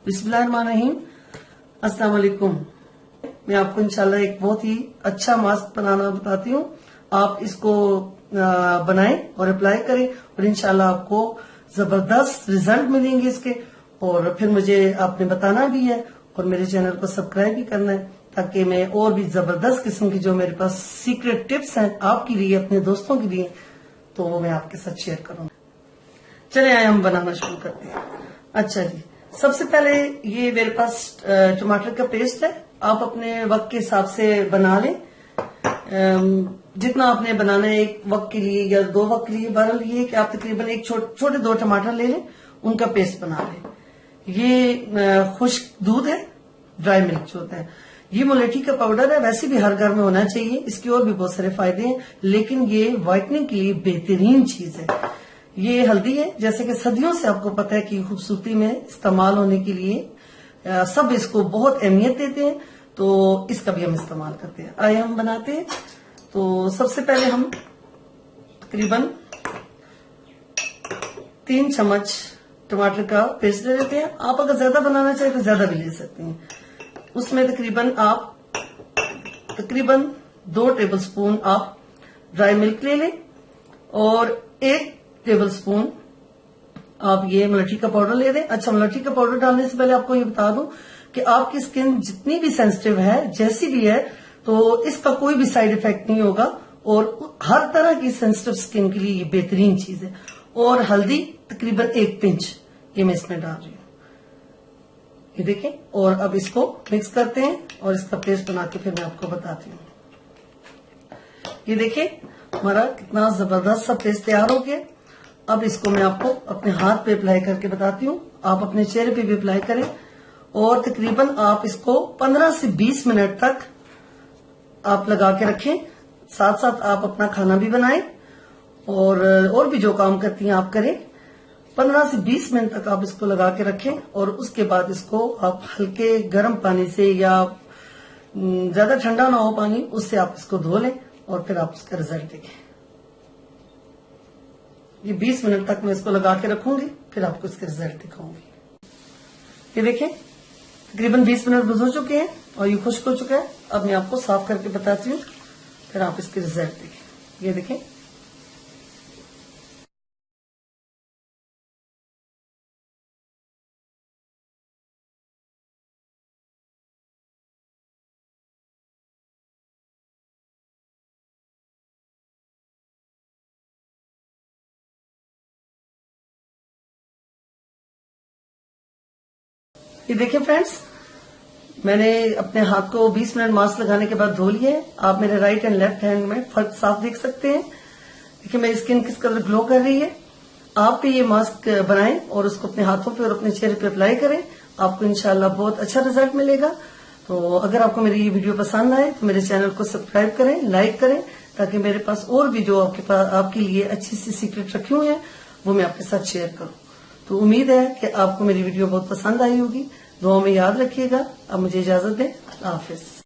बिस्मिल्लाहिर्रहमानिर्रहीम। अस्सलाम वालेकुम। मैं आपको इंशाल्लाह एक बहुत ही अच्छा मास्क बनाना बताती हूँ। आप इसको बनाएं और अप्लाई करें और इंशाल्लाह आपको जबरदस्त रिजल्ट मिलेंगे इसके। और फिर मुझे आपने बताना भी है और मेरे चैनल को सब्सक्राइब भी करना है, ताकि मैं और भी जबरदस्त किस्म की जो मेरे पास सीक्रेट टिप्स हैं आपके लिए, अपने दोस्तों के लिए, तो वो मैं आपके साथ शेयर करूंगा। चले आए हम बनाना शुरू करते हैं। अच्छा जी, सबसे पहले ये मेरे पास टमाटर का पेस्ट है। आप अपने वक्त के हिसाब से बना लें, जितना आपने बनाना है, एक वक्त के लिए या दो वक्त के लिए। बहरहाल ये कि आप तकरीबन एक छोटे दो टमाटर ले लें, उनका पेस्ट बना लें। ये खुश्क दूध है, ड्राई मिल्क जो होता है। ये मुलेठी का पाउडर है, वैसे भी हर घर में होना चाहिए। इसके और भी बहुत सारे फायदे हैं, लेकिन ये व्हाइटनिंग के लिए बेहतरीन चीज है। ये हल्दी है, जैसे कि सदियों से आपको पता है कि खूबसूरती में इस्तेमाल होने के लिए सब इसको बहुत अहमियत देते हैं, तो इसका भी हम इस्तेमाल करते हैं। आइए हम बनाते हैं। तो सबसे पहले हम तकरीबन 3 चम्मच टमाटर का पेस्ट ले लेते हैं। आप अगर ज्यादा बनाना चाहें तो ज्यादा भी ले सकते हैं। उसमें तकरीबन 2 टेबलस्पून आप ड्राई मिल्क ले लें और 1 टेबलस्पून आप ये मुलेठी का पाउडर ले दें। अच्छा, मुलेठी का पाउडर डालने से पहले आपको ये बता दूं कि आपकी स्किन जितनी भी सेंसिटिव है, जैसी भी है, तो इसका कोई भी साइड इफेक्ट नहीं होगा और हर तरह की सेंसिटिव स्किन के लिए ये बेहतरीन चीज है। और हल्दी तकरीबन 1 पिंच ये मैं इसमें डाल रही हूँ, ये देखें। और अब इसको मिक्स करते हैं और इसका पेस्ट बना के फिर मैं आपको बताती हूँ। ये देखें, हमारा कितना जबरदस्त सा पेस्ट तैयार हो गया। अब इसको मैं आपको अपने हाथ पे अप्लाई करके बताती हूँ। आप अपने चेहरे पे भी अप्लाई करें और तकरीबन आप इसको 15 से 20 मिनट तक आप लगा के रखें। साथ साथ आप अपना खाना भी बनाएं और भी जो काम करती हैं आप करें। 15 से 20 मिनट तक आप इसको लगा के रखें और उसके बाद इसको आप हल्के गर्म पानी से, या ज्यादा ठंडा ना हो पानी, उससे आप इसको धो लें और फिर आप उसका रिजल्ट देखें। ये 20 मिनट तक मैं इसको लगा के रखूंगी, फिर आपको इसके रिजल्ट दिखाऊंगी। ये देखें, तकरीबन 20 मिनट गुजर चुके हैं और ये खुश्क हो चुका है। अब मैं आपको साफ करके बताती हूँ, फिर आप इसके रिजल्ट देखें। ये देखें, ये देखिए फ्रेंड्स, मैंने अपने हाथ को 20 मिनट मास्क लगाने के बाद धो लिया है। आप मेरे राइट एंड लेफ्ट हैंड में फर्क साफ देख सकते हैं। देखिए मेरी स्किन किस कलर ग्लो कर रही है। आप भी ये मास्क बनाएं और उसको अपने हाथों पे और अपने चेहरे पे अप्लाई करें। आपको इंशाल्लाह बहुत अच्छा रिजल्ट मिलेगा। तो अगर आपको मेरी ये वीडियो पसंद आए तो मेरे चैनल को सब्सक्राइब करें, लाइक करें, ताकि मेरे पास और भी जो आपके लिए अच्छी सी सीक्रेट रखी हुई है वो मैं आपके साथ शेयर करूं। तो उम्मीद है कि आपको मेरी वीडियो बहुत पसंद आई होगी। दुआ में याद रखिएगा। अब मुझे इजाजत दें। अल्लाह हाफिज।